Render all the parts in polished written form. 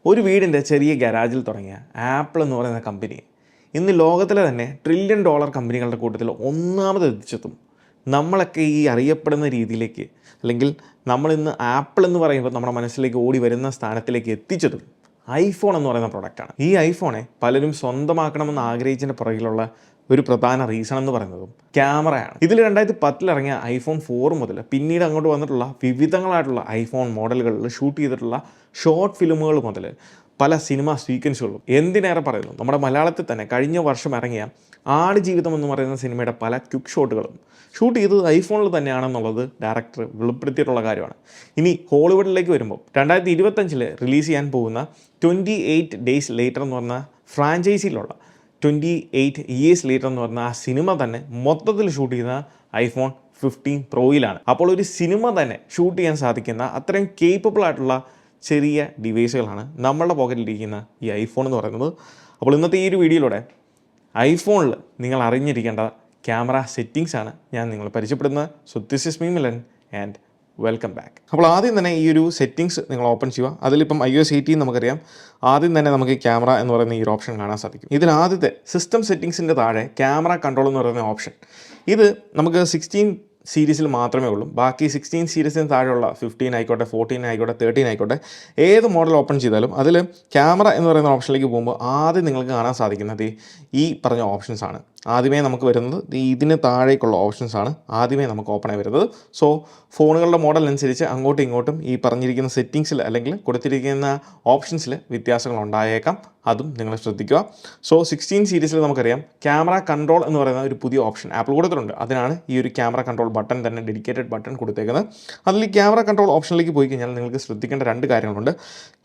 ഒരു വീടിൻ്റെ ചെറിയ ഗരാജിൽ തുടങ്ങിയ ആപ്പിൾ എന്ന് പറയുന്ന കമ്പനി ഇന്ന് ലോകത്തിലെ തന്നെ $1 ട്രില്യൺ കമ്പനികളുടെ കൂട്ടത്തിൽ ഒന്നാമത് എത്തിച്ചെത്തും. നമ്മളൊക്കെ ഈ അറിയപ്പെടുന്ന രീതിയിലേക്ക്, അല്ലെങ്കിൽ നമ്മളിന്ന് ആപ്പിൾ എന്ന് പറയുമ്പോൾ നമ്മുടെ മനസ്സിലേക്ക് ഓടി വരുന്ന സ്ഥാനത്തിലേക്ക് എത്തിച്ചതും ഐഫോൺ എന്ന് പറയുന്ന പ്രൊഡക്റ്റാണ്. ഈ ഐഫോണെ പലരും സ്വന്തമാക്കണമെന്ന് ആഗ്രഹിച്ചതിൻ്റെ പുറകിലുള്ള ഒരു പ്രധാന റീസൺ എന്ന് പറയുന്നതും ക്യാമറയാണ്. ഇതിൽ 2010 ഇറങ്ങിയ iPhone 4 മുതൽ പിന്നീട് അങ്ങോട്ട് വന്നിട്ടുള്ള വിവിധങ്ങളായിട്ടുള്ള ഐഫോൺ മോഡലുകളിൽ ഷൂട്ട് ചെയ്തിട്ടുള്ള ഷോർട്ട് ഫിലിമുകൾ മുതൽ പല സിനിമ സീക്വൻസുകളും, എന്തിനേറെ പറയുന്നു, നമ്മുടെ മലയാളത്തിൽ തന്നെ കഴിഞ്ഞ വർഷം ഇറങ്ങിയ ആടുജീവിതം എന്ന് പറയുന്ന സിനിമയുടെ പല ക്വിക്ക് ഷോട്ടുകളും ഷൂട്ട് ചെയ്തത് ഐഫോണിൽ തന്നെയാണെന്നുള്ളത് ഡയറക്ടർ വെളിപ്പെടുത്തിയിട്ടുള്ള കാര്യമാണ്. ഇനി ഹോളിവുഡിലേക്ക് വരുമ്പോൾ 2025 റിലീസ് ചെയ്യാൻ പോകുന്ന 28 Days Later എന്ന് പറഞ്ഞ ഫ്രാഞ്ചൈസിയിലുള്ള 28 Years Later എന്ന് പറഞ്ഞ ആ സിനിമ തന്നെ മൊത്തത്തിൽ ഷൂട്ട് ചെയ്യുന്ന iPhone 15 Proയിലാണ്. അപ്പോൾ ഒരു സിനിമ തന്നെ ഷൂട്ട് ചെയ്യാൻ സാധിക്കുന്ന അത്രയും കേപ്പബിൾ ആയിട്ടുള്ള ചെറിയ ഡിവൈസുകളാണ് നമ്മളുടെ പോക്കറ്റിലിരിക്കുന്ന ഈ ഐഫോൺ എന്ന് പറയുന്നത്. അപ്പോൾ ഇന്നത്തെ ഈ ഒരു വീഡിയോയിലൂടെ ഐഫോണിൽ നിങ്ങൾ അറിഞ്ഞിരിക്കേണ്ട ക്യാമറ സെറ്റിങ്സ് ആണ് ഞാൻ നിങ്ങൾ പരിചയപ്പെടുന്നത്. So this is me Milan and welcome back. അപ്പോൾ ആദ്യം തന്നെ ഈ ഒരു സെറ്റിങ്സ് നിങ്ങൾ ഓപ്പൺ ചെയ്യുക. അതിലിപ്പം iOS 18 നമുക്കറിയാം. ആദ്യം തന്നെ നമുക്ക് ഈ ക്യാമറ എന്ന് പറയുന്ന ഈ ഒരു ഓപ്ഷൻ കാണാൻ സാധിക്കും. ഇതിൽ ആദ്യത്തെ സിസ്റ്റം സെറ്റിങ്സിൻ്റെ താഴെ ക്യാമറ കൺട്രോൾ എന്ന് പറയുന്ന ഓപ്ഷൻ, ഇത് നമുക്ക് 16 സീരീസിൽ മാത്രമേ ഉള്ളൂ. ബാക്കി 16 സീരീസിന് താഴെയുള്ള 15 ആയിക്കോട്ടെ, 14 ആയിക്കോട്ടെ, 13 ആയിക്കോട്ടെ, ഏത് മോഡൽ ഓപ്പൺ ചെയ്താലും അതിൽ ക്യാമറ എന്ന് പറയുന്ന ഓപ്ഷനിലേക്ക് പോകുമ്പോൾ ആദ്യം നിങ്ങൾക്ക് കാണാൻ സാധിക്കുന്നത് ഈ പറഞ്ഞ ഓപ്ഷൻസ് ആണ്. ആദ്യമേ നമുക്ക് വരുന്നത് ഇതിന് താഴേക്കുള്ള ഓപ്ഷൻസ് ആണ് ആദ്യമേ നമുക്ക് ഓപ്പൺ ആയി വരുന്നത്. സോ ഫോണുകളുടെ മോഡൽ അനുസരിച്ച് അങ്ങോട്ടും ഇങ്ങോട്ടും ഈ പറഞ്ഞിരിക്കുന്ന സെറ്റിങ്സിൽ അല്ലെങ്കിൽ കൊടുത്തിരിക്കുന്ന ഓപ്ഷൻസിൽ വ്യത്യാസങ്ങൾ ഉണ്ടായേക്കാം. അതും നിങ്ങൾ ശ്രദ്ധിക്കുക. സോ 16 സീരീസിൽ നമുക്കറിയാം ക്യാമറ കൺട്രോൾ എന്ന് പറയുന്ന ഒരു പുതിയ ഓപ്ഷൻ ആപ്പിൾ കൊടുത്തിട്ടുണ്ട്. അതിനാണ് ഈ ഒരു ക്യാമറ കൺട്രോൾ ബട്ടൺ തന്നെ ഡെഡിക്കേറ്റഡ് ബട്ടൺ കൊടുത്തേക്കുന്നത്. അതിൽ ഈ ക്യാമറ കൺട്രോൾ ഓപ്ഷനിലേക്ക് പോയി കഴിഞ്ഞാൽ നിങ്ങൾക്ക് ശ്രദ്ധിക്കേണ്ട 2 കാര്യങ്ങളുണ്ട്.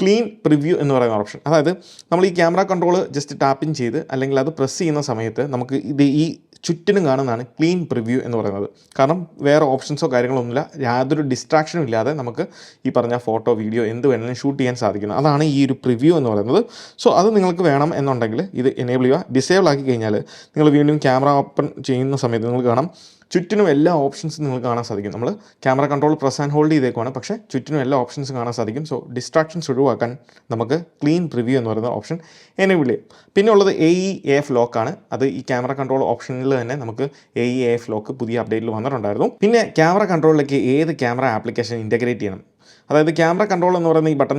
ക്ലീൻ പ്രിവ്യൂ എന്ന് പറയുന്ന ഓപ്ഷൻ, അതായത് നമ്മൾ ഈ ക്യാമറ കൺട്രോൾ ജസ്റ്റ് ടാപ്പിൻ ചെയ്ത് അല്ലെങ്കിൽ അത് പ്രസ് ചെയ്യുന്ന സമയത്ത് നമുക്ക് ഇത് ഈ ചുറ്റിനും കാണുന്നതാണ് ക്ലീൻ പ്രിവ്യൂ എന്ന് പറയുന്നത്. കാരണം വേറെ ഓപ്ഷൻസോ കാര്യങ്ങളൊന്നുമില്ല, യാതൊരു ഡിസ്ട്രാക്ഷനും ഇല്ലാതെ നമുക്ക് ഈ പറഞ്ഞ ഫോട്ടോ, വീഡിയോ എന്ത് വേണമെങ്കിലും ഷൂട്ട് ചെയ്യാൻ സാധിക്കുന്നു. അതാണ് ഈ ഒരു പ്രിവ്യൂ എന്ന് പറയുന്നത്. സോ അത് നിങ്ങൾക്ക് വേണം എന്നുണ്ടെങ്കിൽ ഇത് എനേബിൾ ചെയ്യുക. ഡിസേബിൾ ആക്കി കഴിഞ്ഞാൽ നിങ്ങൾ വീണ്ടും ക്യാമറ ഓപ്പൺ ചെയ്യുന്ന സമയത്ത് നിങ്ങൾക്ക് കാണാം ചുറ്റിനും എല്ലാ ഓപ്ഷൻസും നിങ്ങൾക്ക് കാണാൻ സാധിക്കും. നമ്മൾ camera control press and hold ചെയ്തേക്കുവാണ്, പക്ഷേ ചുറ്റിനും എല്ലാ ഓപ്ഷൻസും കാണാൻ സാധിക്കും. സോ ഡിസ്ട്രാക്ഷൻസ് ഒഴിവാക്കാൻ നമുക്ക് ക്ലീൻ പ്രിവ്യൂ എന്ന് പറയുന്ന ഓപ്ഷൻ എനേബിൾ ചെയ്യും. പിന്നെ ഉള്ളത് AEAF ലോക്കാണ്. അത് ഈ ക്യാമറ കൺട്രോൾ ഓപ്ഷനിൽ തന്നെ നമുക്ക് AEAF ലോക്ക് പുതിയ അപ്ഡേറ്റിൽ വന്നിട്ടുണ്ടായിരുന്നു. പിന്നെ ക്യാമറ കൺട്രോളിലേക്ക് ഏത് ക്യാമറ ആപ്ലിക്കേഷൻ ഇൻറ്റഗ്രേറ്റ് ചെയ്യണം, അതായത് ക്യാമറ കൺട്രോൾ എന്ന് പറയുന്ന ഈ ബട്ടൺ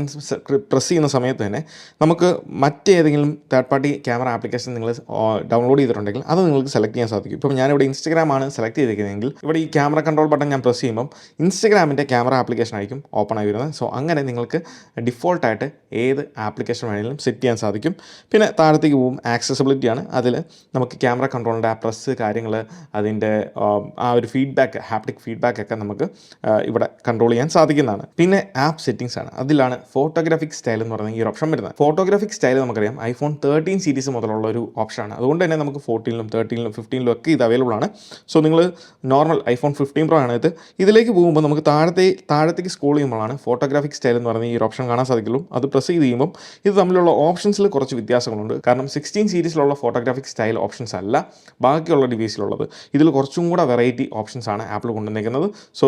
പ്രസ് ചെയ്യുന്ന സമയത്ത് തന്നെ നമുക്ക് മറ്റേതെങ്കിലും തേർഡ് പാർട്ടി ക്യാമറ ആപ്ലിക്കേഷൻ നിങ്ങൾ ഡൗൺലോഡ് ചെയ്തിട്ടുണ്ടെങ്കിൽ അത് നിങ്ങൾക്ക് സെലക്ട് ചെയ്യാൻ സാധിക്കും. ഇപ്പം ഞാനിവിടെ ഇൻസ്റ്റഗ്രാമാണ് സെലക്ട് ചെയ്തിരിക്കുന്നതെങ്കിൽ ഇവിടെ ഈ ക്യാമറ കൺട്രോൾ ബട്ടൺ ഞാൻ പ്രസ് ചെയ്യുമ്പം ഇൻസ്റ്റഗ്രാമിൻ്റെ ക്യാമറ ആപ്ലിക്കേഷൻ ആയിരിക്കും ഓപ്പൺ ആയി വരുന്നത്. സോ അങ്ങനെ നിങ്ങൾക്ക് ഡിഫോൾട്ടായിട്ട് ഏത് ആപ്ലിക്കേഷൻ വേണമെങ്കിലും സെറ്റ് ചെയ്യാൻ സാധിക്കും. പിന്നെ താഴത്തേക്ക് പോകും ആക്സസിബിലിറ്റിയാണ്. അതിൽ നമുക്ക് ക്യാമറ കൺട്രോളിൻ്റെ ആ പ്രസ് കാര്യങ്ങൾ, അതിൻ്റെ ആ ഒരു ഫീഡ്ബാക്ക്, ഹാപ്റ്റിക് ഫീഡ്ബാക്ക് ഒക്കെ നമുക്ക് ഇവിടെ കൺട്രോൾ ചെയ്യാൻ സാധിക്കുന്നതാണ്. പിന്നെ ആപ്പ് സെറ്റിംഗ്സ് ആണ്. അതിലാണ് ഫോട്ടോഗ്രാഫിക് സ്റ്റൈൽ എന്ന് പറയുന്ന ഈ ഒരു ഓപ്ഷൻ വരുന്നത്. ഫോട്ടോഗ്രാഫിക് സ്റ്റൈൽ നമുക്കറിയാം iPhone 13 സീരീസ് മുതലുള്ള ഒരു ഓപ്ഷനാണ്. അതുകൊണ്ട് തന്നെ നമുക്ക് 14ലും 13ലും 15ലും ഒക്കെ ഇത് അവൈലബിൾ ആണ്. സോ നിങ്ങൾ നോർമൽ iPhone 15 Pro ആണ് ഇതിലേക്ക് പോകുമ്പോൾ നമുക്ക് താഴത്തേക്ക് സ്ക്രോൾ ചെയ്യുമ്പോഴാണ് ഫോട്ടോഗ്രാഫിക് സ്റ്റൈൽ എന്ന് പറയുന്ന ഈ ഒരു ഓപ്ഷൻ കാണാൻ സാധിക്കുള്ളൂ. അത് പ്രസ് ചെയ്ത് കഴിയുമ്പോൾ ഇത് തമ്മിലുള്ള ഓപ്ഷൻസിൽ കുറച്ച് വ്യത്യാസങ്ങളുണ്ട്. കാരണം 16 സീരീസിലുള്ള ഫോട്ടോഗ്രാഫിക് സ്റ്റൈൽ ഓപ്ഷൻസ് അല്ല ബാക്കിയുള്ള ഡിവൈസിലുള്ളത്. ഇതിൽ കുറച്ചും കൂടെ വെറൈറ്റി ഓപ്ഷൻസ് ആണ് ആപ്പിൾ കൊണ്ടുവന്നിരിക്കുന്നത്. സോ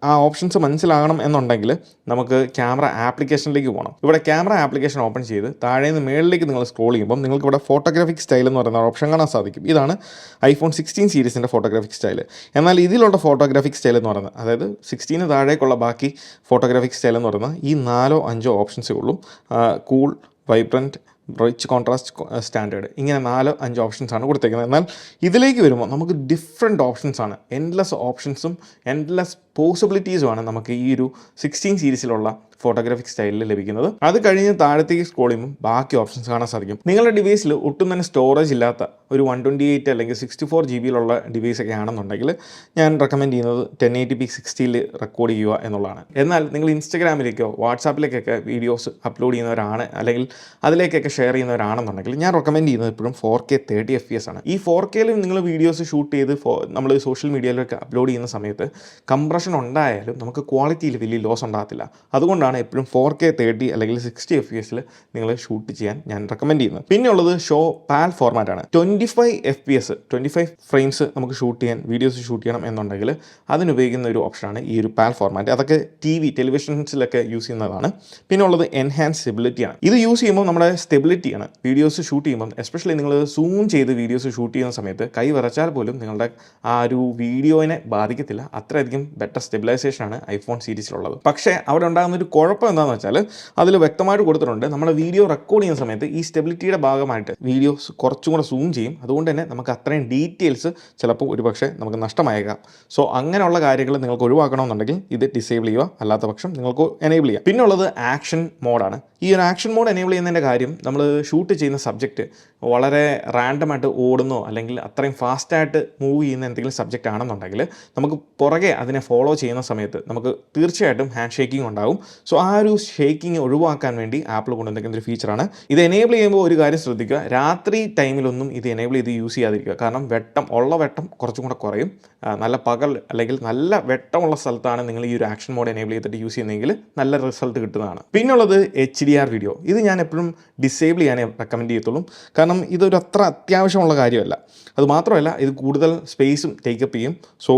ആ ഓപ്ഷൻസ് മനസ്സിലാകണം എന്നുണ്ടെങ്കിൽ നമുക്ക് ക്യാമറ ആപ്ലിക്കേഷനിലേക്ക് പോകണം. ഇവിടെ ക്യാമറ ആപ്ലിക്കേഷൻ ഓപ്പൺ ചെയ്ത് താഴെ നിന്ന് മേളിലേക്ക് നിങ്ങൾ സ്ക്രോൾ ചെയ്യുമ്പോൾ നിങ്ങൾക്ക് ഇവിടെ ഫോട്ടോഗ്രാഫിക് സ്റ്റൈൽ എന്ന് പറയുന്ന ഓപ്ഷൻ കാണാൻ സാധിക്കും. ഇതാണ് iPhone 16 സീരീസിൻ്റെ ഫോട്ടോഗ്രാഫിക് സ്റ്റൈൽ. എന്നാൽ ഇതിലുള്ള ഫോട്ടോഗ്രാഫിക് സ്റ്റൈൽ എന്ന് പറയുന്നത്, അതായത് 16 താഴേക്കുള്ള ബാക്കി ഫോട്ടോഗ്രാഫിക് സ്റ്റൈൽ എന്ന് പറയുന്നത് ഈ 4-5 ഓപ്ഷൻസേ ഉള്ളൂ. Cool, vibrant, rich, contrast, standard, ഇങ്ങനെ 4-5 ഓപ്ഷൻസാണ് കൊടുത്തേക്കുന്നത്. എന്നാൽ ഇതിലേക്ക് വരുമ്പോൾ നമുക്ക് ഡിഫറെൻറ്റ് ഓപ്ഷൻസാണ്, എൻഡ്ലെസ് ഓപ്ഷൻസും എൻഡ്ലെസ് പോസിബിലിറ്റീസുമാണ് നമുക്ക് ഈ ഒരു 16 സീരീസിലുള്ള ഫോട്ടോഗ്രാഫിക് സ്റ്റൈലിൽ ലഭിക്കുന്നത്. അത് കഴിഞ്ഞ് താഴത്തേക്ക് സ്ക്രോൾ ചെയ്യുമ്പോൾ ബാക്കി ഓപ്ഷൻസ് കാണാൻ സാധിക്കും. നിങ്ങളുടെ ഡിവൈസിൽ ഒട്ടും തന്നെ സ്റ്റോറേജ് ഇല്ലാത്ത ഒരു 128 അല്ലെങ്കിൽ 64 GB ഡിവൈസൊക്കെ ആണെന്നുണ്ടെങ്കിൽ ഞാൻ റെക്കമെൻഡ് ചെയ്യുന്നത് 1080p 60ൽ റെക്കോർഡ് ചെയ്യുക എന്നുള്ളതാണ്. എന്നാൽ നിങ്ങൾ ഇൻസ്റ്റഗ്രാമിലേക്കോ വാട്സാപ്പിലേക്കൊക്കെ വീഡിയോസ് അപ്ലോഡ് ചെയ്യുന്നവരാണ്, അല്ലെങ്കിൽ അതിലേക്കൊക്കെ ഷെയർ ചെയ്യുന്നവരാണെന്നുണ്ടെങ്കിൽ ഞാൻ റെക്കമെൻഡ് ചെയ്യുന്നത് എപ്പോഴും 4K 30 FPS ആണ്. ഈ 4Kയിൽ നിങ്ങൾ വീഡിയോസ് ഷൂട്ട് ചെയ്ത് നമ്മൾ സോഷ്യൽ മീഡിയയിലൊക്കെ അപ്ലോഡ് ചെയ്യുന്ന സമയത്ത് കംപ്രഷൻ ഉണ്ടായാലും നമുക്ക് ക്വാളിറ്റിയിൽ വലിയ ലോസ് ഉണ്ടാകത്തില്ല. അതുകൊണ്ടാണ് അതുകൊണ്ടാണ് എപ്പോഴും 4K 30 അല്ലെങ്കിൽ 60 FPS നിങ്ങൾ ഷൂട്ട് ചെയ്യാൻ ഞാൻ റെക്കമെൻഡ് ചെയ്യുന്നത്. പിന്നെ ഉള്ളത് ഷോ പാൽ ഫോർമാറ്റാണ്. 25 ഫ്രെയിംസ് നമുക്ക് ഷൂട്ട് ചെയ്യാൻ വീഡിയോസ് ഷൂട്ട് ചെയ്യണം എന്നുണ്ടെങ്കിൽ അതിനുപയോഗിക്കുന്ന ഒരു ഓപ്ഷനാണ് ഈ ഒരു പാൽ ഫോർമാറ്റ്. അതൊക്കെ ടെലിവിഷൻസിലൊക്കെ യൂസ് ചെയ്യുന്നതാണ്. പിന്നെ ഉള്ളത് എൻഹാൻസ് സ്റ്റെബിലിറ്റിയാണ്. ഇത് യൂസ് ചെയ്യുമ്പോൾ നമ്മുടെ സ്റ്റെബിലിറ്റിയാണ് വീഡിയോസ് ഷൂട്ട് ചെയ്യുമ്പോൾ, എസ്പെഷ്യലി നിങ്ങൾ സൂം ചെയ്ത് വീഡിയോസ് ഷൂട്ട് ചെയ്യുന്ന സമയത്ത് കൈ വിറച്ചാൽ പോലും നിങ്ങളുടെ ആ ഒരു വീഡിയോനെ ബാധിക്കത്തില്ല. അത്രയധികം ബെറ്റർ സ്റ്റെബിലൈസേഷനാണ് ഐഫോൺ സീരീസിലുള്ളത്. പക്ഷേ അവിടെ ഉണ്ടാകുന്ന ഒരു കുഴപ്പം എന്താണെന്ന് വെച്ചാൽ അതിൽ വ്യക്തമായിട്ട് കൊടുത്തിട്ടുണ്ട്, നമ്മുടെ വീഡിയോ റെക്കോർഡ് ചെയ്യുന്ന സമയത്ത് ഈ സ്റ്റെബിലിറ്റിയുടെ ഭാഗമായിട്ട് വീഡിയോസ് കുറച്ചും കൂടെ സൂം ചെയ്യും. അതുകൊണ്ട് തന്നെ നമുക്ക് അത്രയും ഡീറ്റെയിൽസ് ചിലപ്പോൾ ഒരുപക്ഷെ നമുക്ക് നഷ്ടമായേക്കാം. സോ അങ്ങനെയുള്ള കാര്യങ്ങൾ നിങ്ങൾക്ക് ഒഴിവാക്കണമെന്നുണ്ടെങ്കിൽ ഇത് ഡിസേബിൾ ചെയ്യുക, അല്ലാത്ത പക്ഷം നിങ്ങൾക്ക് എനേബിൾ ചെയ്യാം. പിന്നെ ഉള്ളത് ആക്ഷൻ മോഡാണ്. ഈ ഒരു ആക്ഷൻ മോഡ് എനേബിൾ ചെയ്യുന്നതിൻ്റെ കാര്യം, നമ്മൾ ഷൂട്ട് ചെയ്യുന്ന സബ്ജക്റ്റ് വളരെ റാൻഡമായിട്ട് ഓടുന്നോ അല്ലെങ്കിൽ അത്രയും ഫാസ്റ്റായിട്ട് മൂവ് ചെയ്യുന്ന എന്തെങ്കിലും സബ്ജക്റ്റ് ആണെന്നുണ്ടെങ്കിൽ നമുക്ക് പുറകെ അതിനെ ഫോളോ ചെയ്യുന്ന സമയത്ത് നമുക്ക് തീർച്ചയായിട്ടും ഹാൻഡ് ഷേക്കിംഗ് ഉണ്ടാകും. സോ ആ ഒരു ഷേക്കിംഗ് ഒഴിവാക്കാൻ വേണ്ടി ആപ്പിൾ കൊണ്ടുവന്നിരിക്കുന്ന ഒരു ഫീച്ചറാണ്. ഇത് എനേബിൾ ചെയ്യുമ്പോൾ ഒരു കാര്യം ശ്രദ്ധിക്കുക, രാത്രി ടൈമിലൊന്നും ഇത് എനേബിൾ ചെയ്ത് യൂസ് ചെയ്യാതിരിക്കുക. കാരണം വെട്ടം കുറച്ചും കൂടെ കുറയും. നല്ല പകൽ അല്ലെങ്കിൽ നല്ല വെട്ടമുള്ള സ്ഥലത്താണ് നിങ്ങൾ ഈ ഒരു ആക്ഷൻ മോഡ് എനേബിൾ ചെയ്തിട്ട് യൂസ് ചെയ്യുന്നതെങ്കിൽ നല്ല റിസൾട്ട് കിട്ടുന്നതാണ്. പിന്നുള്ളത് HDR വീഡിയോ. ഇത് ഞാൻ എപ്പോഴും ഡിസേബിൾ ചെയ്യാനേ റെക്കമെൻഡ് ചെയ്യത്തുള്ളൂ. കാരണം ഇതൊരു അത്ര അത്യാവശ്യമുള്ള കാര്യമല്ല. അതുമാത്രമല്ല ഇത് കൂടുതൽ സ്പേസും ടേക്കപ്പ് ചെയ്യും. സോ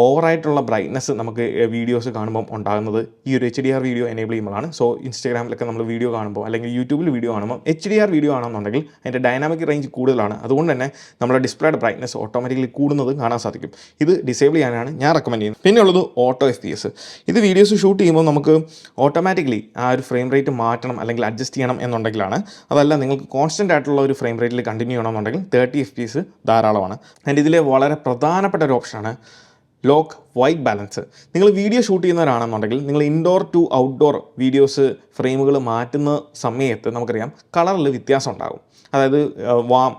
ഓവറായിട്ടുള്ള ബ്രൈറ്റ്നസ് നമുക്ക് വീഡിയോസ് കാണുമ്പോൾ ഉണ്ടാകുന്നത് ഈ ഒരു HDR വീഡിയോ എനേബിൾ ചെയ്യുമ്പോഴാണ്. സോ ഇൻസ്റ്റാഗ്രാമിലൊക്കെ നമ്മൾ വീഡിയോ കാണുമ്പോൾ അല്ലെങ്കിൽ യൂട്യൂബിൽ വീഡിയോ കാണുമ്പോൾ HDR വീഡിയോ ആണെന്നുണ്ടെങ്കിൽ അതിൻ്റെ ഡൈനാമിക് റേഞ്ച് കൂടുതലാണ്. അതുകൊണ്ട് തന്നെ നമ്മുടെ ഡിസ്പ്ലേയുടെ ബ്രൈറ്റ്നസ് ഓട്ടോമാറ്റിക്കലി കൂടുന്നത് കാണാൻ സാധിക്കും. ഇത് ഡിസേബിൾ ചെയ്യാനാണ് ഞാൻ റെക്കമെൻഡ് ചെയ്യുന്നത്. പിന്നെ ഉള്ളത് ഓട്ടോ FPS. ഇത് വീഡിയോസ് ഷൂട്ട് ചെയ്യുമ്പോൾ നമുക്ക് ഓട്ടോമാറ്റിക്കലി ആ ഒരു ഫ്രെയിം റേറ്റ് മാറ്റണം അല്ലെങ്കിൽ അഡ്ജസ്റ്റ് ചെയ്യണം എന്നുണ്ടെങ്കിലാണ്. അതല്ല നിങ്ങൾക്ക് കോൺസ്റ്റൻ്റ് ആയിട്ടുള്ള ഒരു ഫ്രെയിം റേറ്റിൽ കണ്ടിന്യൂ ചെയ്യണമെന്നുണ്ടെങ്കിൽ 30 FPS ധാരാളമാണ്. ആൻഡ് ഇതിലെ വളരെ പ്രധാനപ്പെട്ട ഒരു ഓപ്ഷനാണ് ലോക്ക് വൈറ്റ് ബാലൻസ്. നിങ്ങൾ വീഡിയോ ഷൂട്ട് ചെയ്യുന്നവരാണെന്നുണ്ടെങ്കിൽ നിങ്ങൾ ഇൻഡോർ ടു ഔട്ട്ഡോർ വീഡിയോസ് ഫ്രെയിമുകൾ മാറ്റുന്ന സമയത്ത് നമുക്കറിയാം കളറിൽ വ്യത്യാസം ഉണ്ടാകും. അതായത്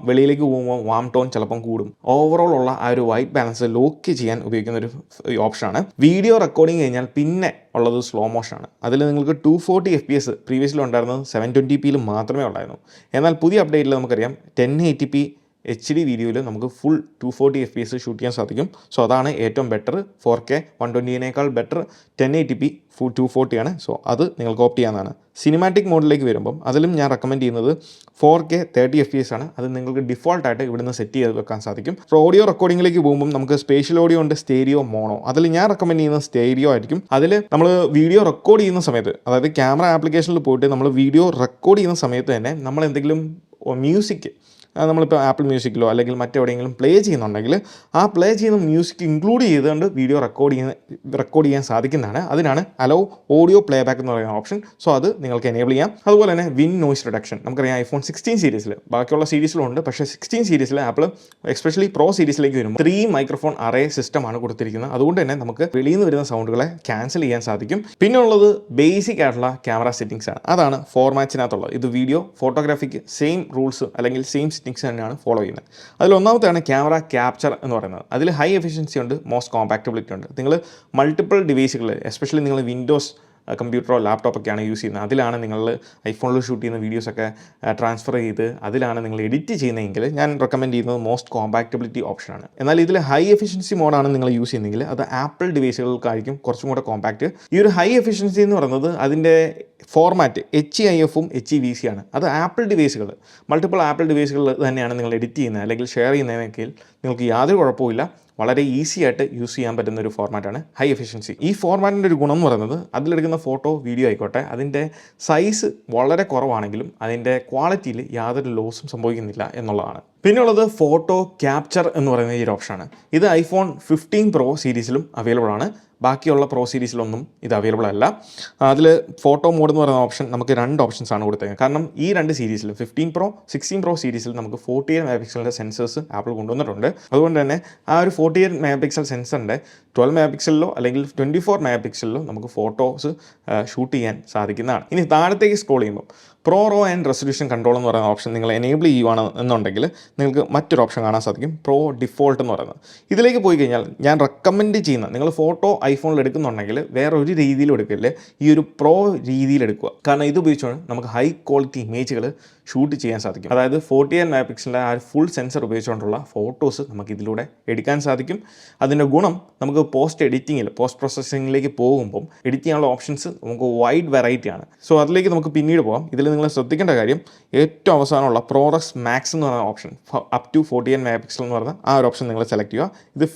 വെളിയിലേക്ക് പോകുമ്പോൾ വാം ടോൺ ചിലപ്പം കൂടും. ഓവറോൾ ഉള്ള ആ ഒരു വൈറ്റ് ബാലൻസ് ലോക്ക് ചെയ്യാൻ ഉപയോഗിക്കുന്ന ഒരു ഓപ്ഷനാണ്. വീഡിയോ റെക്കോർഡിങ് കഴിഞ്ഞാൽ പിന്നെ ഉള്ളത് സ്ലോ മോഷനാണ്. അതിൽ നിങ്ങൾക്ക് 240 FPS പ്രീവിയസ്ലി ഉണ്ടായിരുന്നത് 720p മാത്രമേ ഉണ്ടായിരുന്നു. എന്നാൽ പുതിയ അപ്ഡേറ്റിൽ നമുക്കറിയാം 1080p HD വീഡിയോയിൽ നമുക്ക് ഫുൾ 240 FPS ഷൂട്ട് ചെയ്യാൻ സാധിക്കും. സോ അതാണ് ഏറ്റവും better. 4K 120നേക്കാൾ better 1080p full 240 ആണ്. സോ അത് നിങ്ങൾക്ക് ഓപ്റ്റ് ചെയ്യാവുന്നതാണ്. സിനിമാറ്റിക് മോഡിലേക്ക് വരുമ്പം അതിലും ഞാൻ റെക്കമെൻഡ് ചെയ്യുന്നത് 4K 30 FPS ആണ്. അത് നിങ്ങൾക്ക് ഡിഫോൾട്ടായിട്ട് ഇവിടുന്ന് സെറ്റ് ചെയ്ത് വെക്കാൻ സാധിക്കും. സോ ഓഡിയോ റെക്കോർഡിങ്ങിലേക്ക് പോകുമ്പം നമുക്ക് സ്പേഷ്യൽ ഓഡിയോ ഉണ്ട്, സ്റ്റേരിയോ, മോണോ. അതിൽ ഞാൻ റെക്കമെൻഡ് ചെയ്യുന്നത് സ്റ്റേരിയോ ആയിരിക്കും. അതിൽ നമ്മൾ വീഡിയോ റെക്കോർഡ് ചെയ്യുന്ന സമയത്ത്, അതായത് ക്യാമറ ആപ്ലിക്കേഷനിൽ പോയിട്ട് നമ്മൾ വീഡിയോ റെക്കോർഡ് ചെയ്യുന്ന സമയത്ത് തന്നെ നമ്മൾ എന്തെങ്കിലും മ്യൂസിക് നമ്മളിപ്പോൾ ആപ്പിൾ മ്യൂസിക്കിലോ അല്ലെങ്കിൽ മറ്റെവിടെയെങ്കിലും പ്ലേ ചെയ്യുന്നുണ്ടെങ്കിൽ ആ പ്ലേ ചെയ്യുന്ന മ്യൂസിക് ഇൻക്ലൂഡ് ചെയ്തുകൊണ്ട് വീഡിയോ റെക്കോർഡ് ചെയ്യാൻ സാധിക്കുന്നതാണ്. അതിനാണ് അലോ ഓഡിയോ പ്ലേ ബാക്ക് എന്ന് പറയുന്ന ഓപ്ഷൻ. സോ അത് നിങ്ങൾക്ക് എനേബിൾ ചെയ്യാം. അതുപോലെ തന്നെ വിൻ നോയ്സ് റിഡക്ഷൻ. നമുക്കറിയാം iPhone 16 സീരീസിൽ, ബാക്കിയുള്ള സീരീസിലും ഉണ്ട്, പക്ഷേ 16 സീരീസിൽ ആപ്പിൾ എസ്പെഷ്യലി പ്രോ സീരീസിലേക്ക് വരുമ്പോൾ 3 മൈക്രോഫോൺ അറേ സിസ്റ്റമാണ് കൊടുത്തിരിക്കുന്നത്. അതുകൊണ്ട് തന്നെ നമുക്ക് വെളിയിൽ നിന്ന് വരുന്ന സൗണ്ടുകളെ ക്യാൻസൽ ചെയ്യാൻ സാധിക്കും. പിന്നെ ഉള്ളത് ബേസിക് ആയിട്ടുള്ള ക്യാമറ സെറ്റിംഗ്സ് ആണ്. അതാണ് ഫോർമാറ്റ്സിനകത്തുള്ളത്. ഇത് വീഡിയോ ഫോട്ടോഗ്രാഫിക്ക് സെയിം റൂൾസ് അല്ലെങ്കിൽ സെയിം സെറ്റിംഗ്സ് തന്നെയാണ് ഫോളോ ചെയ്യുന്നത്. അതിൽ ഒന്നാമത്തെയാണ് ക്യാമറ ക്യാപ്ചർ എന്ന് പറയുന്നത്. അതിൽ ഹൈ എഫിഷ്യൻസി ഉണ്ട്, മോസ്റ്റ് കോമ്പാക്റ്റബിലിറ്റി ഉണ്ട്. നിങ്ങൾ മൾട്ടിപ്പിൾ ഡിവൈസുകൾ, എസ്പെഷ്യലി നിങ്ങൾ വിൻഡോസ് കമ്പ്യൂട്ടറോ ലാപ്ടോപ്പൊക്കെയാണ് യൂസ് ചെയ്യുന്നത്, അതിലാണ് നിങ്ങൾ ഐഫോണിൽ ഷൂട്ട് ചെയ്യുന്ന വീഡിയോസൊക്കെ ട്രാൻസ്ഫർ ചെയ്ത് അതിലാണ് നിങ്ങൾ എഡിറ്റ് ചെയ്യുന്നതെങ്കിൽ ഞാൻ റെക്കമെൻഡ് ചെയ്യുന്നത് മോസ്റ്റ് കോമ്പാക്റ്റബിലിറ്റി ഓപ്ഷനാണ്. എന്നാൽ ഇതിൽ ഹൈ എഫിഷ്യൻസി മോഡാണ് നിങ്ങൾ യൂസ് ചെയ്യുന്നതെങ്കിൽ അത് ആപ്പിൾ ഡിവൈസുകൾക്കായിരിക്കും കുറച്ചും കൂടെ കോമ്പാക്റ്റ്. ഈ ഒരു ഹൈ എഫിഷ്യൻസി എന്ന് പറയുന്നത് അതിൻ്റെ ഫോർമാറ്റ് HEIF-ഉം HEVC ആണ്. അത് ആപ്പിൾ ഡിവൈസുകൾ, മൾട്ടിപ്പിൾ ആപ്പിൾ ഡിവൈസുകൾ തന്നെയാണ് നിങ്ങൾ എഡിറ്റ് ചെയ്യുന്നത് അല്ലെങ്കിൽ ഷെയർ ചെയ്യുന്നതെങ്കിൽ നിങ്ങൾക്ക് യാതൊരു കുഴപ്പമില്ല. വളരെ ഈസി ആയിട്ട് യൂസ് ചെയ്യാൻ പറ്റുന്ന ഒരു ഫോർമാറ്റാണ് ഹൈ എഫിഷ്യൻസി. ഈ ഫോർമാറ്റിൻ്റെ ഒരു ഗുണം എന്ന് പറയുന്നത് അതിലെടുക്കുന്ന ഫോട്ടോ, വീഡിയോ ആയിക്കോട്ടെ, അതിൻ്റെ സൈസ് വളരെ കുറവാണെങ്കിലും അതിൻ്റെ ക്വാളിറ്റിയിൽ യാതൊരു ലോസും സംഭവിക്കുന്നില്ല എന്നുള്ളതാണ്. പിന്നെയുള്ളത് ഫോട്ടോ ക്യാപ്ചർ എന്ന് പറയുന്ന ഈ ഒരു ഓപ്ഷനാണ്. ഇത് iPhone 15 Pro സീരീസിലും അവൈലബിൾ ആണ്. ബാക്കിയുള്ള പ്രോ സീരീസിലൊന്നും ഇത് അവൈലബിൾ അല്ല. അതിൽ ഫോട്ടോ മോഡ് എന്ന് പറയുന്ന ഓപ്ഷൻ നമുക്ക് 2 ഓപ്ഷൻസ് ആണ് കൊടുത്തേക്കുന്നത്. കാരണം ഈ 2 സീരീസിൽ 15 Pro 16 Pro സീരീസിൽ നമുക്ക് 48 MP സെൻസേഴ്സ് ആപ്പിൾ കൊണ്ടുവന്നിട്ടുണ്ട്. അതുകൊണ്ട് തന്നെ ആ ഒരു 48 MP സെൻസറിൻ്റെ 12 MP അല്ലെങ്കിൽ 24 MP നമുക്ക് ഫോട്ടോസ് ഷൂട്ട് ചെയ്യാൻ സാധിക്കുന്നതാണ്. ഇനി താഴത്തേക്ക് സ്ക്രോൾ ചെയ്യുമ്പോൾ റോ ആൻഡ് റെസൊല്യൂഷൻ കൺട്രോൾ എന്ന് പറയുന്ന ഓപ്ഷൻ നിങ്ങൾ എനേബിൾ ചെയ്യുവാണ് എന്നുണ്ടെങ്കിൽ നിങ്ങൾക്ക് മറ്റൊരു ഓപ്ഷൻ കാണാൻ സാധിക്കും, പ്രോ ഡിഫോൾട്ട് എന്ന് പറയുന്നത്. ഇതിലേക്ക് പോയി കഴിഞ്ഞാൽ ഞാൻ റെക്കമെൻഡ് ചെയ്യുന്ന, നിങ്ങൾ ഫോട്ടോ ഐഫോണിൽ എടുക്കുന്നുണ്ടെങ്കിൽ വേറെ ഒരു രീതിയിലും എടുക്കില്ല, ഈ ഒരു പ്രോ രീതിയിൽ എടുക്കുക. കാരണം ഇത് ഉപയോഗിച്ചുകൊണ്ട് നമുക്ക് ഹൈ ക്വാളിറ്റി ഇമേജുകൾ ഷൂട്ട് ചെയ്യാൻ സാധിക്കും. അതായത് 48 മെഗാ പിക്സലിൻ്റെ ആ ഫുൾ സെൻസർ ഉപയോഗിച്ചുകൊണ്ടുള്ള ഫോട്ടോസ് നമുക്ക് ഇതിലൂടെ എടുക്കാൻ സാധിക്കും. അതിൻ്റെ ഗുണം നമുക്ക് പോസ്റ്റ് പ്രോസസ്സിങ്ങിലേക്ക് പോകുമ്പം എഡിറ്റ് ചെയ്യാനുള്ള ഓപ്ഷൻസ് നമുക്ക് വൈഡ് വെറൈറ്റിയാണ്. സോ അതിലേക്ക് നമുക്ക് പിന്നീട് പോകാം. ഇതിൽ നിങ്ങൾ ശ്രദ്ധിക്കേണ്ട കാര്യം, ഏറ്റവും അവസാനമുള്ള പ്രോറസ് മാക്സ് എന്ന് പറയുന്ന option, up to 48 megapixel എന്ന് പറയുന്ന ആ ഒരു ഓപ്ഷൻ നിങ്ങൾ സെലക്ട് ചെയ്യുക. ഇത്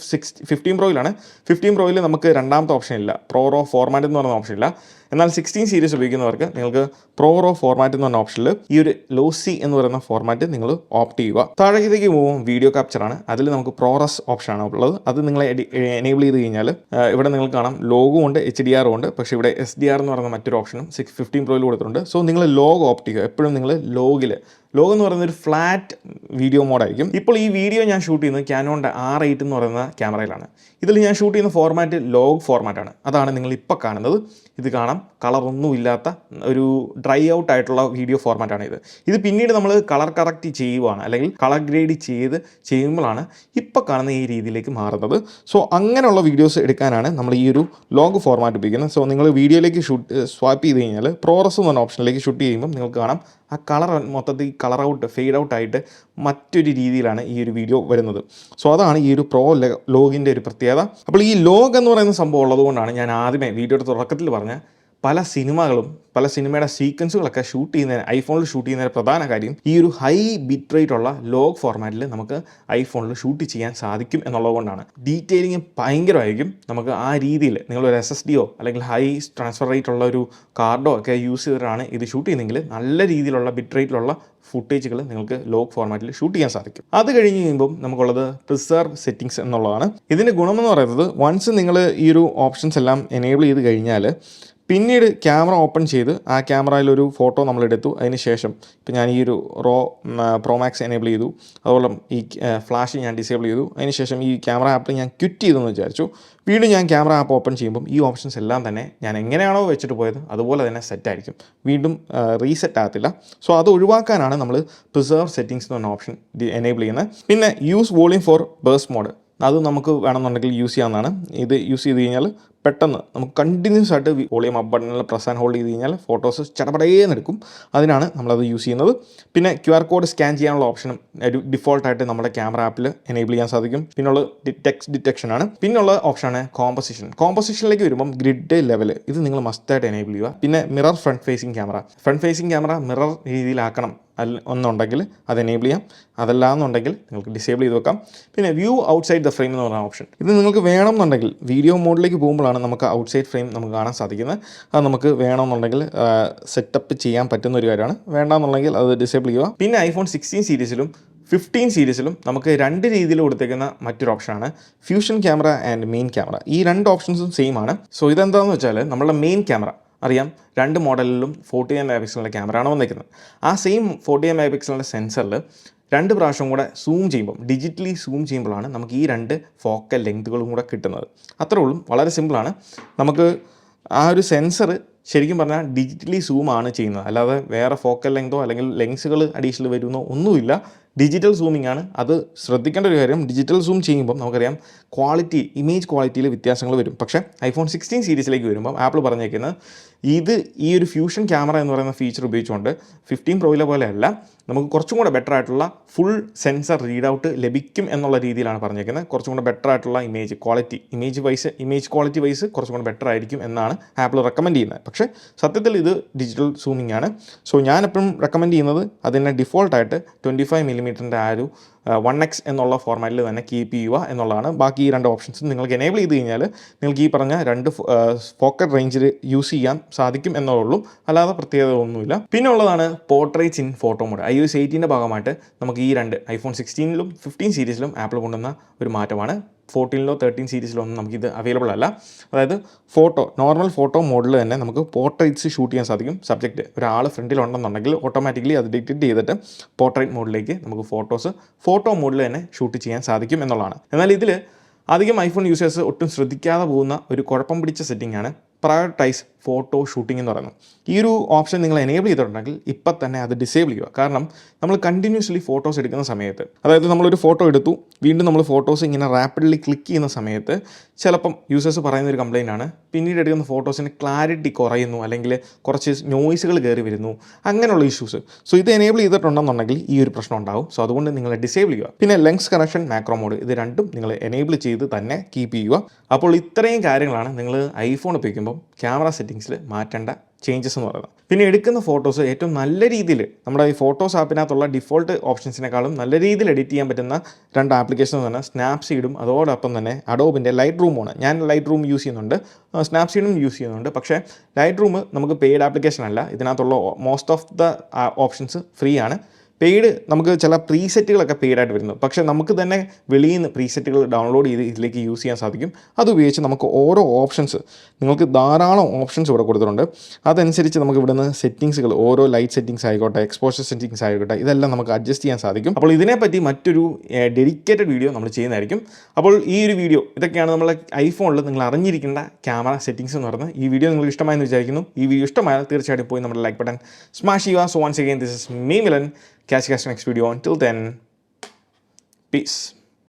15 പ്രോയിലാണ്. 15 പ്രോയിൽ നമുക്ക് രണ്ടാമത്തെ ഓപ്ഷൻ ഇല്ല, റോ ഫോർമാറ്റ് എന്ന് പറയുന്ന ഓപ്ഷൻ ഇല്ല. എന്നാൽ 16 സീരീസ് ഉപയോഗിക്കുന്നവർക്ക് നിങ്ങൾക്ക് റോ ഫോർമാറ്റ് എന്ന് പറഞ്ഞ ഓപ്ഷനിൽ ഈ ഒരു ലോസി എന്ന് പറയുന്ന ഫോർമാറ്റ് നിങ്ങൾ ഓപ്റ്റ് ചെയ്യുക. താഴേക്ക് പോകുമ്പോൾ വീഡിയോ ക്യാപ്ചറാണ്. അതിൽ നമുക്ക് പ്രോറസ് ഓപ്ഷനാണ് ഉള്ളത്. അത് നിങ്ങൾ എനേബിൾ ചെയ്ത് കഴിഞ്ഞാൽ ഇവിടെ നിങ്ങൾക്ക് കാണാം ലോഗോ ഉണ്ട്, HDR ഉണ്ട്. പക്ഷേ ഇവിടെ SDR എന്ന് പറയുന്ന മറ്റൊരു ഓപ്ഷനും 15 പ്രോയിൽ കൊടുത്തിട്ടുണ്ട്. സോ നിങ്ങൾ ലോഗ് ഓപ്റ്റ് ചെയ്യുക. എപ്പോഴും നിങ്ങൾ ലോഗ് എന്ന് പറയുന്ന ഒരു ഫ്ലാറ്റ് വീഡിയോ മോഡായിരിക്കും. ഇപ്പോൾ ഈ വീഡിയോ ഞാൻ ഷൂട്ട് ചെയ്യുന്നത് ക്യാനോണിൻ്റെ R8 എന്ന് പറയുന്ന ക്യാമറയിലാണ്. ഇതിൽ ഞാൻ ഷൂട്ട് ചെയ്യുന്ന ഫോർമാറ്റ് ലോഗ് ഫോർമാറ്റാണ്. അതാണ് നിങ്ങൾ ഇപ്പോൾ കാണുന്നത്. ഇത് കാണാം, കളറൊന്നും ഇല്ലാത്ത ഒരു ഡ്രൈ ഔട്ട് ആയിട്ടുള്ള വീഡിയോ ഫോർമാറ്റാണ് ഇത് പിന്നീട് നമ്മൾ കളർ കറക്റ്റ് ചെയ്യുവാണ്, അല്ലെങ്കിൽ കളർ ഗ്രേഡ് ചെയ്യുമ്പോഴാണ് ഇപ്പോൾ കാണുന്ന ഈ രീതിയിലേക്ക് മാറുന്നത്. സോ അങ്ങനെയുള്ള വീഡിയോസ് എടുക്കാനാണ് നമ്മൾ ഈ ഒരു ലോഗ് ഫോർമാറ്റ് ഉപയോഗിക്കുന്നത്. സോ നിങ്ങൾ വീഡിയോയിലേക്ക് സ്വാപ്പ് ചെയ്ത് കഴിഞ്ഞാൽ പ്രോറസ് എന്ന് പറഞ്ഞ ഓപ്ഷനിലേക്ക് ഷൂട്ട് ചെയ്യുമ്പോൾ നിങ്ങൾക്ക് കാണാം ആ കളർ മൊത്തത്തിൽ ഫെയ്ഡ് ഔട്ട് ആയിട്ട് മറ്റൊരു രീതിയിലാണ് ഈ ഒരു വീഡിയോ വരുന്നത്. സോ അതാണ് ഈ ഒരു ലോഗിൻ്റെ ഒരു പ്രത്യേകത. അപ്പോൾ ഈ ലോഗ് എന്ന് പറയുന്ന സംഭവം ഉള്ളതുകൊണ്ടാണ് ഞാൻ ആദ്യമേ വീഡിയോയുടെ തുടക്കത്തിൽ പറഞ്ഞ പല സിനിമയുടെ സീക്വൻസുകളൊക്കെ ഐഫോണിൽ ഷൂട്ട് ചെയ്യുന്നതിന് പ്രധാന കാര്യം ഈ ഒരു ഹൈ ബിറ്റ് റേറ്റ് ഉള്ള ലോഗ് ഫോർമാറ്റിൽ നമുക്ക് ഐഫോണിൽ ഷൂട്ട് ചെയ്യാൻ സാധിക്കും എന്നുള്ളത് കൊണ്ടാണ്. ഡീറ്റെയിലിംഗ് ഭയങ്കരമായിരിക്കും. നമുക്ക് ആ രീതിയിൽ നിങ്ങളൊരു SSDയോ അല്ലെങ്കിൽ ഹൈ ട്രാൻസ്ഫർ റേറ്റ് ഉള്ള ഒരു കാർഡോ ഒക്കെ യൂസ് ചെയ്തിട്ടാണ് ഇത് ഷൂട്ട് ചെയ്യുന്നതെങ്കിൽ നല്ല രീതിയിലുള്ള ബിറ്റ് റേറ്റിലുള്ള ഫുട്ടേജുകൾ നിങ്ങൾക്ക് ലോഗ് ഫോർമാറ്റിൽ ഷൂട്ട് ചെയ്യാൻ സാധിക്കും. അത് കഴിഞ്ഞ് കഴിയുമ്പം നമുക്കുള്ളത് പ്രിസർവ് സെറ്റിങ്സ് എന്നുള്ളതാണ്. ഇതിൻ്റെ ഗുണമെന്ന് പറയുന്നത്, വൺസ് നിങ്ങൾ ഈ ഒരു ഓപ്ഷൻസ് എല്ലാം എനേബിൾ ചെയ്ത് കഴിഞ്ഞാൽ പിന്നീട് ക്യാമറ ഓപ്പൺ ചെയ്ത് ആ ക്യാമറയിലൊരു ഫോട്ടോ നമ്മളെടുത്തു. അതിന് ശേഷം ഇപ്പോൾ ഞാൻ ഈ ഒരു പ്രോ മാക്സ് എനേബിൾ ചെയ്തു, അതുപോലെ ഈ ഫ്ലാഷ് ഞാൻ ഡിസേബിൾ ചെയ്തു. അതിന് ശേഷം ഈ ക്യാമറ ആപ്പ് ഞാൻ ക്വിറ്റ് ചെയ്തെന്ന് വിചാരിച്ചു. വീണ്ടും ഞാൻ ക്യാമറ ആപ്പ് ഓപ്പൺ ചെയ്യുമ്പം ഈ ഓപ്ഷൻസ് എല്ലാം തന്നെ ഞാൻ എങ്ങനെയാണോ വെച്ചിട്ട് പോയത് അതുപോലെ തന്നെ സെറ്റായിരിക്കും, വീണ്ടും റീസെറ്റ് ആകത്തില്ല. സോ അത് ഒഴിവാക്കാനാണ് നമ്മൾ പ്രിസർവ് സെറ്റിങ്സ് എന്ന് പറഞ്ഞ ഓപ്ഷൻ എനേബിൾ ചെയ്യുന്നത്. പിന്നെ use volume for burst mode, അത് നമുക്ക് വേണമെന്നുണ്ടെങ്കിൽ യൂസ് ചെയ്യാവുന്നതാണ്. ഇത് യൂസ് ചെയ്ത് കഴിഞ്ഞാൽ പെട്ടെന്ന് നമുക്ക് കണ്ടിന്യൂസ് ആയിട്ട് വോളിയം അപ്പ് ബട്ടണിൽ പ്രസ് ആൻഡ് ഹോൾഡ് ചെയ്ത് കഴിഞ്ഞാൽ ഫോട്ടോസ് ചടപടേന്ന് എടുക്കും. അതിനാണ് നമ്മളത് യൂസ് ചെയ്യുന്നത്. പിന്നെ QR കോഡ് സ്കാൻ ചെയ്യാനുള്ള ഓപ്ഷനും ഒരു ഡിഫോൾട്ടായിട്ട് നമ്മുടെ ക്യാമറ ആപ്പിൽ എനേബിൾ ചെയ്യാൻ സാധിക്കും. പിന്നുള്ള ടെക്സ്റ്റ് ഡിറ്റക്ഷനാണ്. പിന്നുള്ള ഓപ്ഷനാണ് കോമ്പോസിഷനിലേക്ക് വരുമ്പം ഗ്രിഡ് ലെവൽ, ഇത് നിങ്ങൾ മസ്റ്റായിട്ട് എനേബിൾ ചെയ്യുക. പിന്നെ mirror front facing camera mirror രീതിയിലാക്കണം ഒന്നുണ്ടെങ്കിൽ അത് എനേബിൾ ചെയ്യാം. അതല്ലാന്നുണ്ടെങ്കിൽ നിങ്ങൾക്ക് ഡിസേബിൾ ചെയ്ത് വെക്കാം. പിന്നെ വ്യൂ ഔട്ട്സൈഡ് ദ ഫ്രെയിം എന്ന് പറയുന്ന ഓപ്ഷൻ, ഇത് നിങ്ങൾക്ക് വേണമെന്നുണ്ടെങ്കിൽ വീഡിയോ മോഡിലേക്ക് പോകുമ്പോഴാണ് നമുക്ക് ഔട്ട്സൈഡ് ഫ്രെയിം നമുക്ക് കാണാൻ സാധിക്കുന്നത്. അത് നമുക്ക് വേണമെന്നുണ്ടെങ്കിൽ സെറ്റപ്പ് ചെയ്യാൻ പറ്റുന്ന ഒരു കാര്യമാണ്. വേണ്ടാന്നുണ്ടെങ്കിൽ അത് ഡിസേബിൾ ചെയ്യുക. പിന്നെ iPhone 16 സീരീസിലും 15 സീരീസിലും നമുക്ക് രണ്ട് രീതിയിൽ കൊടുത്തേക്കുന്ന മറ്റൊരു ഓപ്ഷനാണ് fusion camera and main camera. ഈ രണ്ട് ഓപ്ഷൻസും സെയിം ആണ്. സോ ഇതെന്താണെന്ന് വെച്ചാൽ നമ്മളുടെ മെയിൻ ക്യാമറ അറിയാം, രണ്ട് മോഡലിലും 48 മെഗാ പിക്സലിൻ്റെ ക്യാമറയാണ് വന്നിരിക്കുന്നത്. ആ സെയിം 48 മെഗാ പിക്സലിൻ്റെ സെൻസറിൽ 2 പ്രാവശ്യം കൂടെ ഡിജിറ്റലി സൂം ചെയ്യുമ്പോഴാണ് നമുക്ക് ഈ 2 ഫോക്കൽ ലെങ്തുകളും കൂടെ കിട്ടുന്നത്. അത്രേ ഉള്ളൂ, വളരെ സിമ്പിളാണ്. നമുക്ക് ആ ഒരു സെൻസർ ശരിക്കും പറഞ്ഞാൽ ഡിജിറ്റലി സൂമാണ് ചെയ്യുന്നത്, അല്ലാതെ വേറെ ഫോക്കൽ ലെങ്തോ അല്ലെങ്കിൽ ലെൻസുകൾ അഡീഷണൽ വരുന്നോ ഒന്നുമില്ല. ഡിജിറ്റൽ സൂമിംഗ് ആണ്. അത് ശ്രദ്ധിക്കേണ്ട ഒരു കാര്യം, ഡിജിറ്റൽ സൂം ചെയ്യുമ്പം നമുക്കറിയാം ഇമേജ് ക്വാളിറ്റിയിൽ വ്യത്യാസങ്ങൾ വരും. പക്ഷേ iPhone 16 സീരീസിലേക്ക് വരുമ്പം ആപ്പിൾ പറഞ്ഞേക്കുന്നത് ഈ ഒരു ഫ്യൂഷൻ ക്യാമറ എന്ന് പറയുന്ന ഫീച്ചർ ഉപയോഗിച്ചുകൊണ്ട് 15 പ്രോയിലെ പോലെ അല്ല, നമുക്ക് കുറച്ചും കൂടെ ബെറ്റർ ആയിട്ടുള്ള ഫുൾ സെൻസർ റീഡ് ഔട്ട് ലഭിക്കും എന്നുള്ള രീതിയിലാണ് പറഞ്ഞേക്കുന്നത്. കുറച്ചും കൂടെ ബെറ്റർ ആയിട്ടുള്ള ഇമേജ് ക്വാളിറ്റി വൈസ് കുറച്ചും കൂടെ ബെറ്റർ ആയിരിക്കും എന്നാണ് ആപ്പിൾ റെക്കമെൻഡ് ചെയ്യുന്നത്. പക്ഷേ സത്യത്തിൽ ഇത് ഡിജിറ്റൽ സൂമിംഗ് ആണ്. സോ ഞാനെപ്പോഴും റെക്കമെൻഡ് ചെയ്യുന്നത് അതിനെ ഡിഫോൾട്ടായിട്ട് 25 മില്ലിമീറ്ററിൻ്റെ ആ ഒരു 1x എന്നുള്ള ഫോർമാറ്റിൽ തന്നെ കീപ്പ് ചെയ്യുക എന്നുള്ളതാണ്. ബാക്കി ഈ 2 ഓപ്ഷൻസും നിങ്ങൾക്ക് എനേബിൾ ചെയ്ത് കഴിഞ്ഞാൽ നിങ്ങൾക്ക് ഈ പറഞ്ഞ 2 ഫോക്കൽ റേഞ്ചിൽ യൂസ് ചെയ്യാൻ സാധിക്കും എന്നുള്ളൂ, അല്ലാതെ പ്രത്യേകത ഒന്നുമില്ല. പിന്നെ ഉള്ളതാണ് portraits in photo mode. iOS 18 ഭാഗമായിട്ട് നമുക്ക് ഈ 2 iPhone 16ലും 15 സീരീസിലും ആപ്പിൾ കൊണ്ടുവന്ന ഒരു മാറ്റമാണ്. 14ലോ 13 സീരീസിലോ ഒന്നും നമുക്കിത് അവൈലബിൾ അല്ല. അതായത് നോർമൽ ഫോട്ടോ മോഡിൽ തന്നെ നമുക്ക് പോർട്രേറ്റ്സ് ഷൂട്ട് ചെയ്യാൻ സാധിക്കും. സബ്ജക്റ്റ് ഒരാൾ ഫ്രണ്ടിലുണ്ടെന്നുണ്ടെങ്കിൽ ഓട്ടോമാറ്റിക്കലി അത് ഡിറ്റക്ട് ചെയ്തിട്ട് പോർട്രേറ്റ് മോഡിലേക്ക് നമുക്ക് ഫോട്ടോ മോഡിൽ തന്നെ ഷൂട്ട് ചെയ്യാൻ സാധിക്കും എന്നുള്ളതാണ്. എന്നാൽ ഇതിൽ അധികം ഐഫോൺ യൂസേഴ്സ് ഒട്ടും ശ്രദ്ധിക്കാതെ പോകുന്ന ഒരു കുഴപ്പം പിടിച്ച സെറ്റിംഗ് ആണ് പ്രയോറിറ്റൈസ് ഫോട്ടോ ഷൂട്ടിംഗ് എന്ന് പറയുന്നത്. ഈ ഒരു ഓപ്ഷൻ നിങ്ങൾ എനേബിൾ ചെയ്തിട്ടുണ്ടെങ്കിൽ ഇപ്പം തന്നെ അത് ഡിസേബിൾ ചെയ്യുക. കാരണം നമ്മൾ കണ്ടിന്യൂസ്ലി ഫോട്ടോസ് എടുക്കുന്ന സമയത്ത്, അതായത് നമ്മളൊരു ഫോട്ടോ എടുത്തു, വീണ്ടും നമ്മൾ ഫോട്ടോസ് ഇങ്ങനെ റാപ്പിഡ്ലി ക്ലിക്ക് ചെയ്യുന്ന സമയത്ത് ചിലപ്പം യൂസേഴ്സ് പറയുന്ന ഒരു കംപ്ലയിൻ്റ് ആണ്, പിന്നീട് എടുക്കുന്ന ഫോട്ടോസിന് ക്ലാരിറ്റി കുറയുന്നു, അല്ലെങ്കിൽ കുറച്ച് നോയ്സുകൾ കയറി വരുന്നു, അങ്ങനെയുള്ള ഇഷ്യൂസ്. സോ ഇത് എനേബിൾ ചെയ്തിട്ടുണ്ടെന്നുണ്ടെങ്കിൽ ഈ ഒരു പ്രശ്നം ഉണ്ടാവും. സോ അതുകൊണ്ട് നിങ്ങൾ ഡിസേബിൾ ചെയ്യുക. പിന്നെ ലെൻസ് കറക്ഷൻ, മാക്രോ മോഡ്, ഇത് രണ്ടും നിങ്ങൾ എനേബിൾ ചെയ്ത് തന്നെ കീപ്പ് ചെയ്യുക. അപ്പോൾ ഇത്രയും കാര്യങ്ങളാണ് നിങ്ങൾ ഐഫോൺ ഉപയോഗിക്കുമ്പോൾ ക്യാമറ സെറ്റിങ്സിൽ മാറ്റേണ്ട ചേഞ്ചസ് എന്ന് പറയുന്നത്. പിന്നെ എടുക്കുന്ന ഫോട്ടോസ് ഏറ്റവും നല്ല രീതിയിൽ നമ്മുടെ ഈ ഫോട്ടോസ് ആപ്പിനകത്തുള്ള ഡിഫോൾട്ട് ഓപ്ഷൻസിനേക്കാളും നല്ല രീതിയിൽ എഡിറ്റ് ചെയ്യാൻ പറ്റുന്ന 2 ആപ്ലിക്കേഷൻ എന്ന് പറഞ്ഞാൽ സ്നാപ്സീഡും അതോടൊപ്പം തന്നെ അഡോബിൻ്റെ ലൈറ്റ് റൂമാണ്. ഞാൻ ലൈറ്റ് റൂം യൂസ് ചെയ്യുന്നുണ്ട്, സ്നാപ്സീഡും യൂസ് ചെയ്യുന്നുണ്ട്. പക്ഷേ ലൈറ്റ് റൂം നമുക്ക് പെയ്ഡ് ആപ്ലിക്കേഷൻ അല്ല. ഇതിനകത്തുള്ള most of the options free ആണ്. പെയ്ഡ് നമുക്ക് ചില പ്രീസെറ്റുകളൊക്കെ പെയ്ഡായിട്ട് വരുന്നു, പക്ഷേ നമുക്ക് തന്നെ വെളിയിൽ നിന്ന് പ്രീസെറ്റുകൾ ഡൗൺലോഡ് ചെയ്ത് ഇതിലേക്ക് യൂസ് ചെയ്യാൻ സാധിക്കും. അതുപയോഗിച്ച് നമുക്ക് ഓരോ ഓപ്ഷൻസ്, നിങ്ങൾക്ക് ധാരാളം ഓപ്ഷൻസ് ഇവിടെ കൊടുത്തിട്ടുണ്ട്. അതനുസരിച്ച് നമുക്ക് ഇവിടെ നിന്ന് സെറ്റിങ്സുകൾ, ഓരോ ലൈറ്റ് സെറ്റിങ്സ് ആയിക്കോട്ടെ, എക്സ്പോഷർ സെറ്റിങ്സ് ആയിക്കോട്ടെ, ഇതെല്ലാം നമുക്ക് അഡ്ജസ്റ്റ് ചെയ്യാൻ സാധിക്കും. അപ്പോൾ ഇതിനെപ്പറ്റി മറ്റൊരു ഡെഡിക്കേറ്റഡ് വീഡിയോ നമ്മൾ ചെയ്യുന്നതായിരിക്കും. അപ്പോൾ ഈ ഒരു വീഡിയോ, ഇതൊക്കെയാണ് നമ്മൾ ഐഫോണിൽ നിങ്ങൾ അറിഞ്ഞിരിക്കേണ്ട ക്യാമറ സെറ്റിങ്സ് എന്ന് പറയുന്നത്. ഈ വീഡിയോ നിങ്ങൾക്ക് ഇഷ്ടമായെന്ന് വിചാരിക്കുന്നു. ഈ വീഡിയോ ഇഷ്ടമായാൽ തീർച്ചയായിട്ടും പോയി നമ്മുടെ ലൈക്ക് ബട്ടൺ സ്മാഷ് ചെയ്യുക. So once again, this is me Milan. Catch you guys next video. Until then, peace.